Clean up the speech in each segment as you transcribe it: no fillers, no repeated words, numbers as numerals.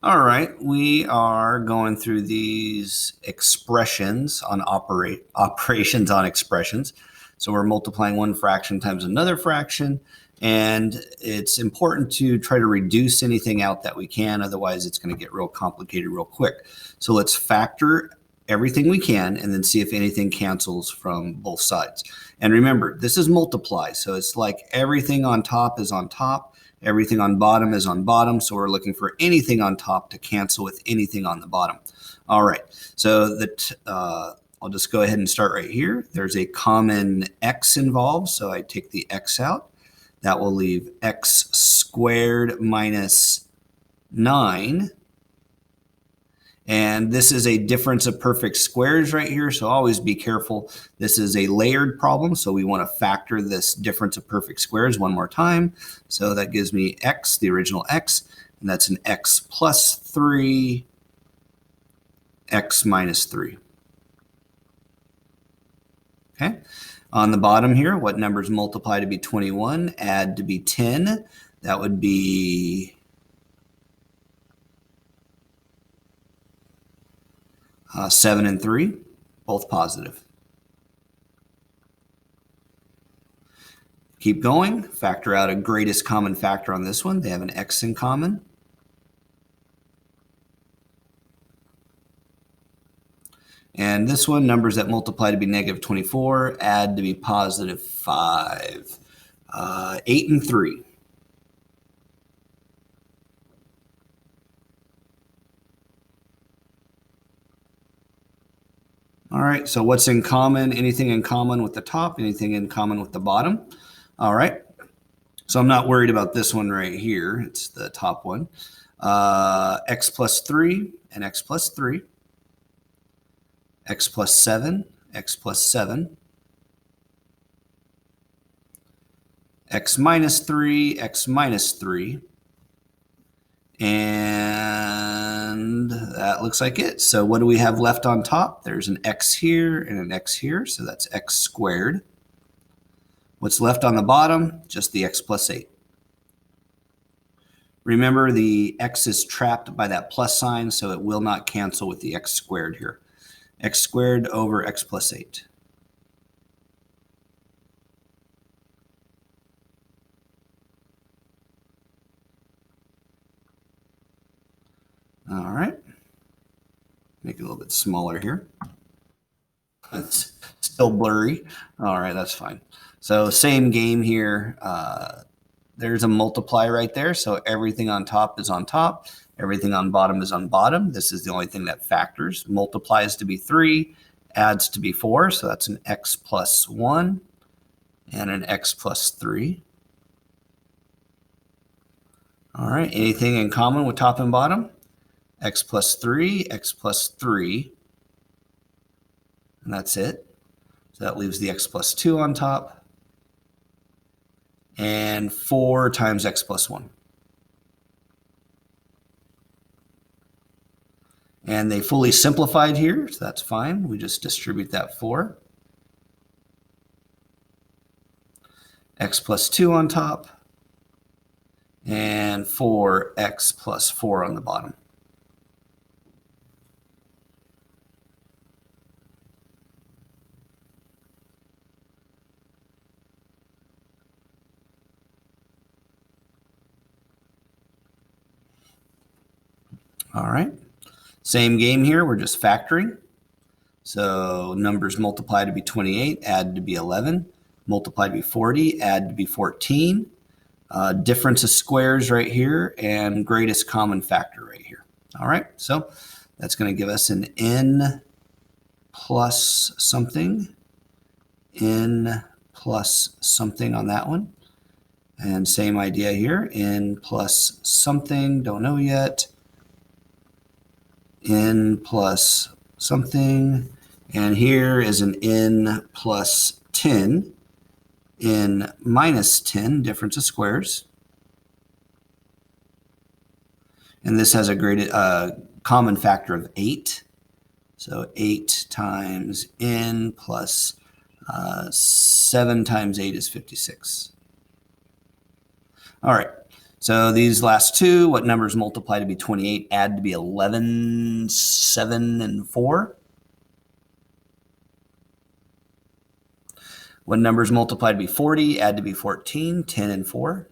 All right, we are going through these expressions on operations on expressions. So we're multiplying one fraction times another fraction, and it's important to try to reduce anything out that we can, otherwise it's going to get real complicated real quick. So let's factor everything we can and then see if anything cancels from both sides. And remember, this is multiply, so it's like everything on top is on top. Everything on bottom is on bottom, so we're looking for anything on top to cancel with anything on the bottom. All right, so I'll just go ahead and start right here. There's a common x involved, so I take the x out. That will leave x squared minus 9. And this is a difference of perfect squares right here, so always be careful. This is a layered problem, so we want to factor this difference of perfect squares one more time. So that gives me x, the original x, and that's an x plus 3, x minus 3. Okay. On the bottom here, what numbers multiply to be 21, add to be 10? That would be 7 and 3, both positive. Keep going, factor out a greatest common factor on this one. They have an x in common. And this one, numbers that multiply to be negative 24, add to be positive 5. 8 and 3. All right, so what's in common? Anything in common with the top, anything in common with the bottom. All right, so I'm not worried about this one right here. It's the top one. X plus 3 and x plus 3. X plus 7, x plus 7. X minus 3, x minus 3. And that looks like it. So what do we have left on top? There's an x here and an x here, so that's x squared. What's left on the bottom? Just the x plus 8. Remember, the x is trapped by that plus sign, so it will not cancel with the x squared here. X squared over x plus 8. All right. Make it a little bit smaller here. It's still blurry. All right, that's fine. So same game here. There's a multiply right there. So everything on top is on top. Everything on bottom is on bottom. This is the only thing that factors. Multiplies to be 3, adds to be 4. So that's an x plus 1 and an x plus 3. All right, anything in common with top and bottom? X plus 3, x plus 3. And that's it. So that leaves the x plus 2 on top. And 4 times x plus 1. And they fully simplified here, so that's fine. We just distribute that 4. X plus 2 on top. And 4x plus 4 on the bottom. All right, same game here. We're just factoring. So numbers multiply to be 28, add to be 11, multiply to be 40, add to be 14. Difference of squares right here and greatest common factor right here. All right, so that's going to give us an n plus something, n plus something on that one. And same idea here, n plus something, don't know yet, n plus something, and here is an n plus 10, n minus 10, difference of squares. And this has a common factor of 8. So 8 times n plus 7 times 8 is 56. All right, So these last two, what numbers multiply to be 28, add to be 11, 7, and 4? What numbers multiply to be 40, add to be 14, 10, and 4?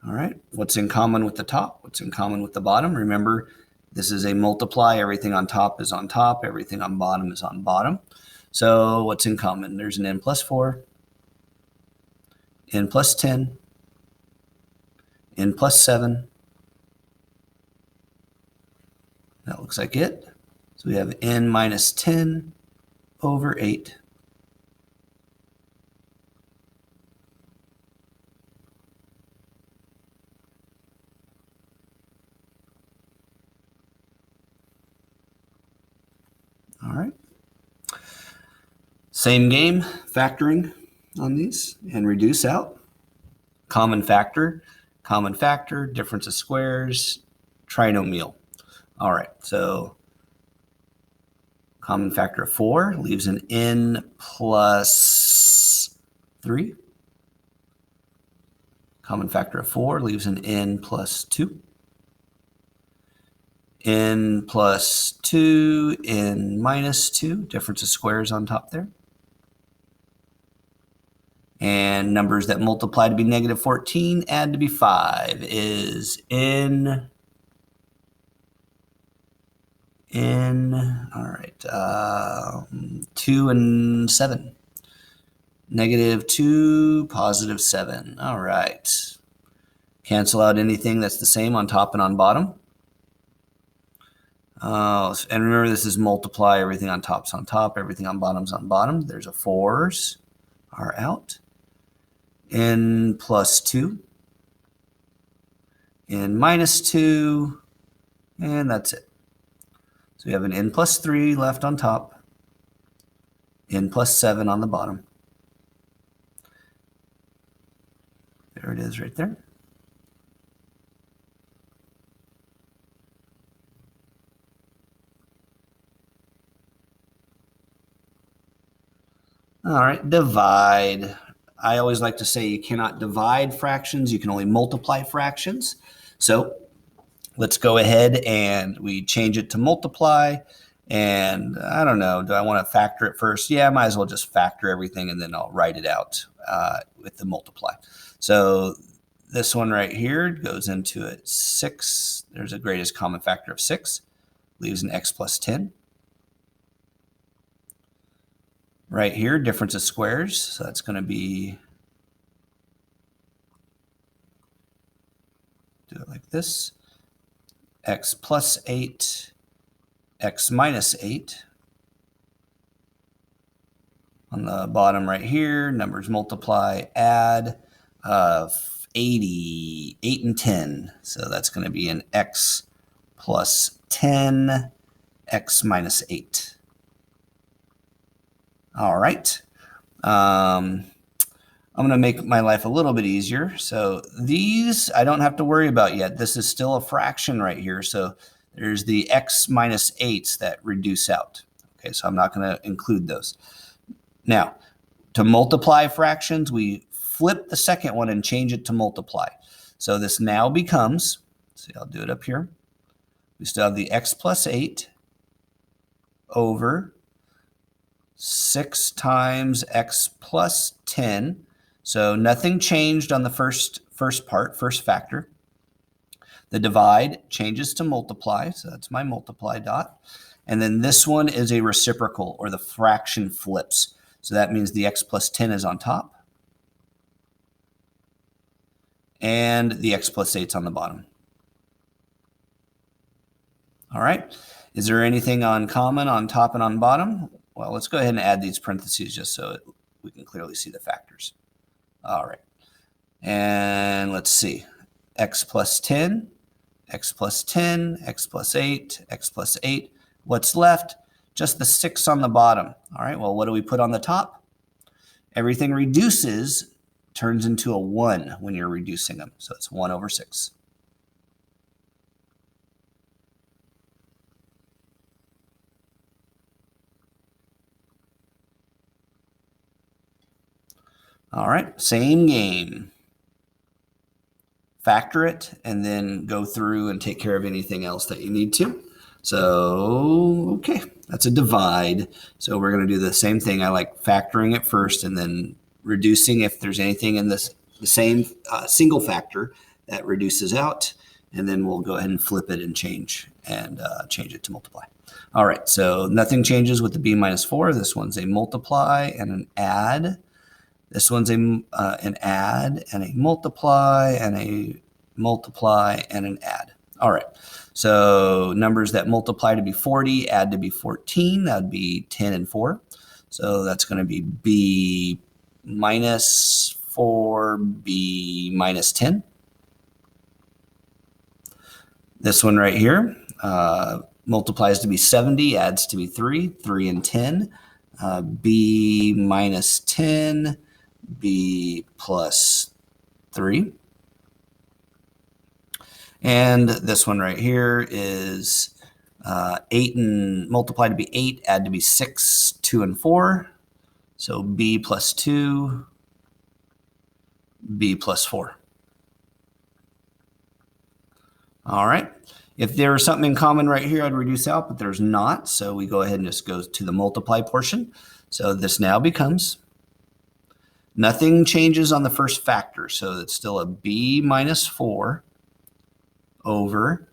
All right, what's in common with the top? What's in common with the bottom? Remember, this is a multiply. Everything on top is on top. Everything on bottom is on bottom. So what's in common? There's an n plus 4, n plus 10, n plus 7. That looks like it. So we have n minus 10 over 8. All right. Same game, factoring on these and reduce out. Common factor, difference of squares, trinomial. All right, so common factor of 4 leaves an n plus 3. Common factor of 4 leaves an n plus 2. N plus 2, n minus 2, difference of squares on top there. And numbers that multiply to be negative 14, add to be 5 is n, all right, 2 and 7. Negative 2, positive 7. All right. Cancel out anything that's the same on top and on bottom. And remember, this is multiply. Everything on top's on top. Everything on bottom's on bottom. There's a 4s are out. N plus 2. N minus 2. And that's it. So we have an n plus 3 left on top. N plus 7 on the bottom. There it is right there. All right, divide. I always like to say you cannot divide fractions. You can only multiply fractions. So let's go ahead and we change it to multiply. And I don't know, do I want to factor it first? Yeah, I might as well just factor everything and then I'll write it out with the multiply. So this one right here goes into a 6. There's a greatest common factor of 6. Leaves an x plus 10. Right here, difference of squares. So that's going to be, do it like this. X plus 8, x minus 8. On the bottom right here, numbers multiply, add 80, 8 and 10. So that's going to be an x plus 10, x minus 8. All right. I'm going to make my life a little bit easier. So these I don't have to worry about yet. This is still a fraction right here. So there's the x minus 8s that reduce out. Okay, so I'm not going to include those. Now, to multiply fractions, we flip the second one and change it to multiply. So this now becomes, see, I'll do it up here. We still have the x plus 8 over 6 times x plus 10. So nothing changed on the first factor. The divide changes to multiply, so that's my multiply dot. And then this one is a reciprocal, or the fraction flips. So that means the x plus 10 is on top. And the x plus 8 is on the bottom. All right. Is there anything on common on top and on bottom? Well, let's go ahead and add these parentheses just so we can clearly see the factors. All right. And let's see. X plus 10, x plus 10, x plus 8, x plus 8. What's left? Just the 6 on the bottom. All right. Well, what do we put on the top? Everything reduces, turns into a 1 when you're reducing them. So it's 1 over 6. All right, same game. factor it, and then go through and take care of anything else that you need to. So, okay, that's a divide. So we're going to do the same thing. I like factoring it first and then reducing if there's anything in the same single factor that reduces out. And then we'll go ahead and flip it and change it to multiply. All right, so nothing changes with the b minus 4. This one's a multiply and an add. This one's an add and a multiply and a multiply and an add. All right, so numbers that multiply to be 40, add to be 14, that would be 10 and 4. So that's going to be b minus 4, b minus 10. This one right here multiplies to be 70, adds to be 3, 3 and 10, b minus 10, b plus 3. And this one right here is 8 and multiply to be 8, add to be 6, 2 and 4. So b plus 2, b plus 4. All right. If there was something in common right here, I'd reduce out, but there's not. So we go ahead and just go to the multiply portion. So this now becomes, nothing changes on the first factor. So it's still a b minus 4 over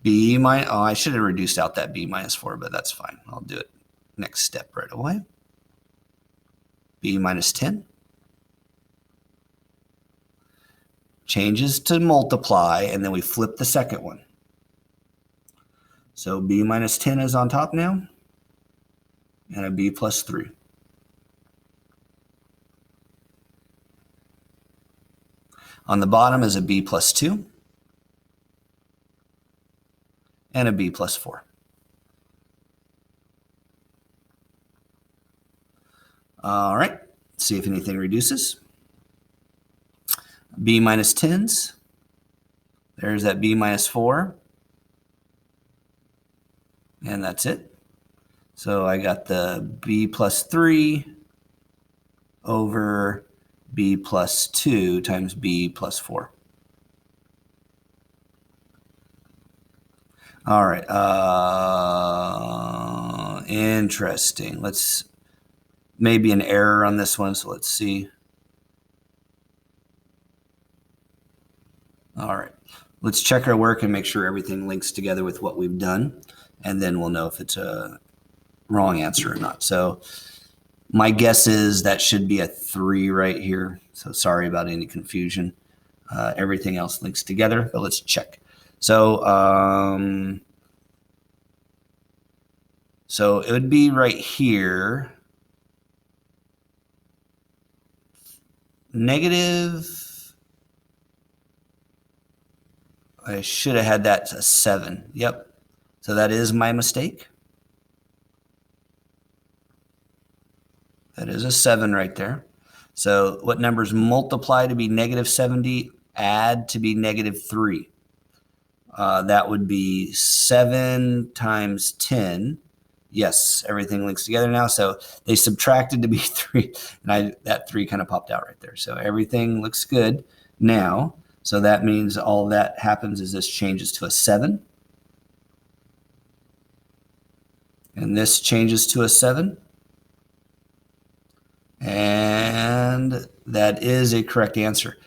b minus, oh, I should have reduced out that b minus 4, but that's fine. I'll do it next step right away. B minus 10. Changes to multiply, and then we flip the second one. So b minus 10 is on top now, and a b plus 3. On the bottom is a b plus 2, and a b plus 4. All right, let's see if anything reduces. B minus 10s. There's that b minus 4. And that's it. So I got the b plus 3 over b plus 2 times b plus 4. All right. Interesting. Maybe an error on this one. So let's see. All right. Let's check our work and make sure everything links together with what we've done. And then we'll know if it's a wrong answer or not. So my guess is that should be a 3 right here. So sorry about any confusion. Everything else links together, but let's check. So it would be right here. Negative. I should have had that a 7. Yep. So that is my mistake. That is a 7 right there. So what numbers multiply to be negative 70, add to be negative 3? That would be 7 times 10. Yes, everything links together now. So they subtracted to be 3, and that 3 kind of popped out right there. So everything looks good now. So that means all that happens is this changes to a 7. And this changes to a 7. And that is a correct answer.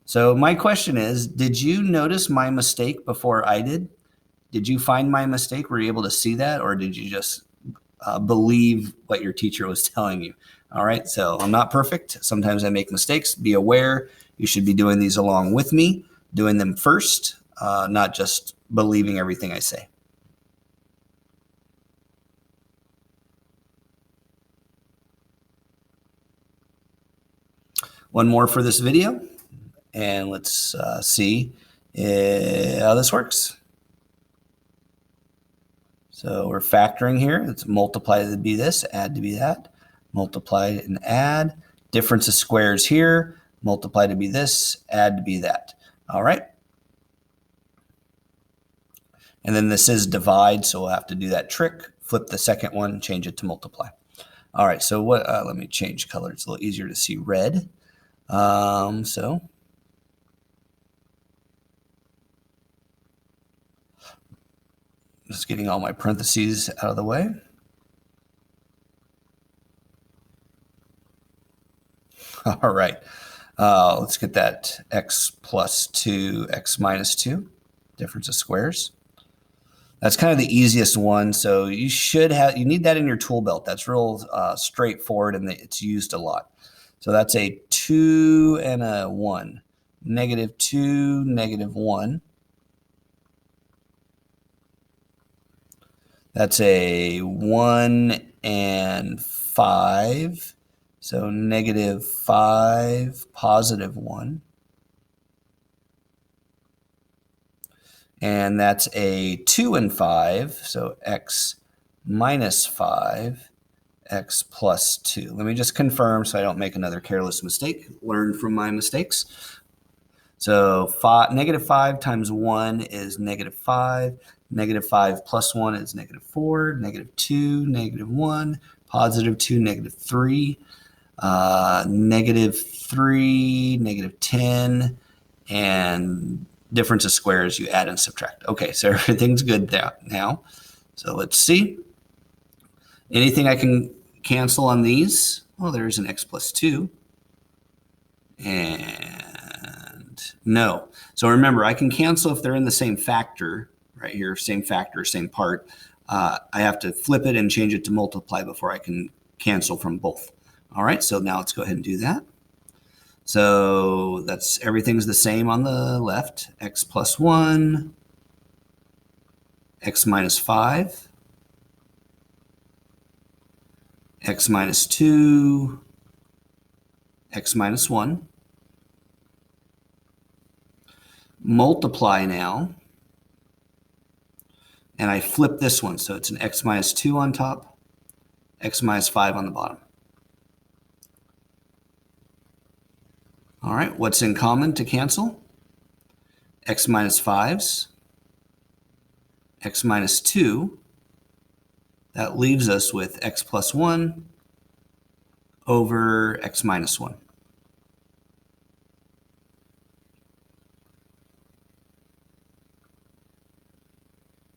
So my question is, did you notice my mistake before I did? Did you find my mistake? Were you able to see that? Or did you just believe what your teacher was telling you? All right, so I'm not perfect. Sometimes I make mistakes. Be aware. You should be doing these along with me, doing them first, not just believing everything I say. One more for this video, and let's see how this works. So we're factoring here. Let's multiply to be this, add to be that, multiply and add. Difference of squares here, multiply to be this, add to be that. All right. And then this is divide, so we'll have to do that trick. Flip the second one, change it to multiply. All right, so let me change color. It's a little easier to see red. So Just getting all my parentheses out of the way. All right. Let's get that x plus 2, x minus 2, difference of squares. That's kind of the easiest one. So you need that in your tool belt. That's real straightforward, and it's used a lot. So that's a 2 and a 1. Negative 2, negative 1. That's a 1 and 5. So negative 5, positive 1. And that's a 2 and 5. So x minus 5, x plus 2. Let me just confirm so I don't make another careless mistake. Learn from my mistakes. So negative 5 times 1 is negative 5. Negative 5 plus 1 is negative 4. Negative 2, negative 1. Positive 2, negative 3. Negative 3, negative 10. And difference of squares, you add and subtract. Okay, so everything's good now. So let's see. Anything I can cancel on these? Well, there's an x plus 2. And no. So remember, I can cancel if they're in the same factor, right here, same factor, same part. I have to flip it and change it to multiply before I can cancel from both. All right, so now let's go ahead and do that. So everything's the same on the left. X plus 1, x minus 5, x minus 2, x minus 1. Multiply now. And I flip this one. So it's an x minus 2 on top, x minus 5 on the bottom. All right, what's in common to cancel? X minus 5s, x minus 2. That leaves us with x plus 1 over x minus 1.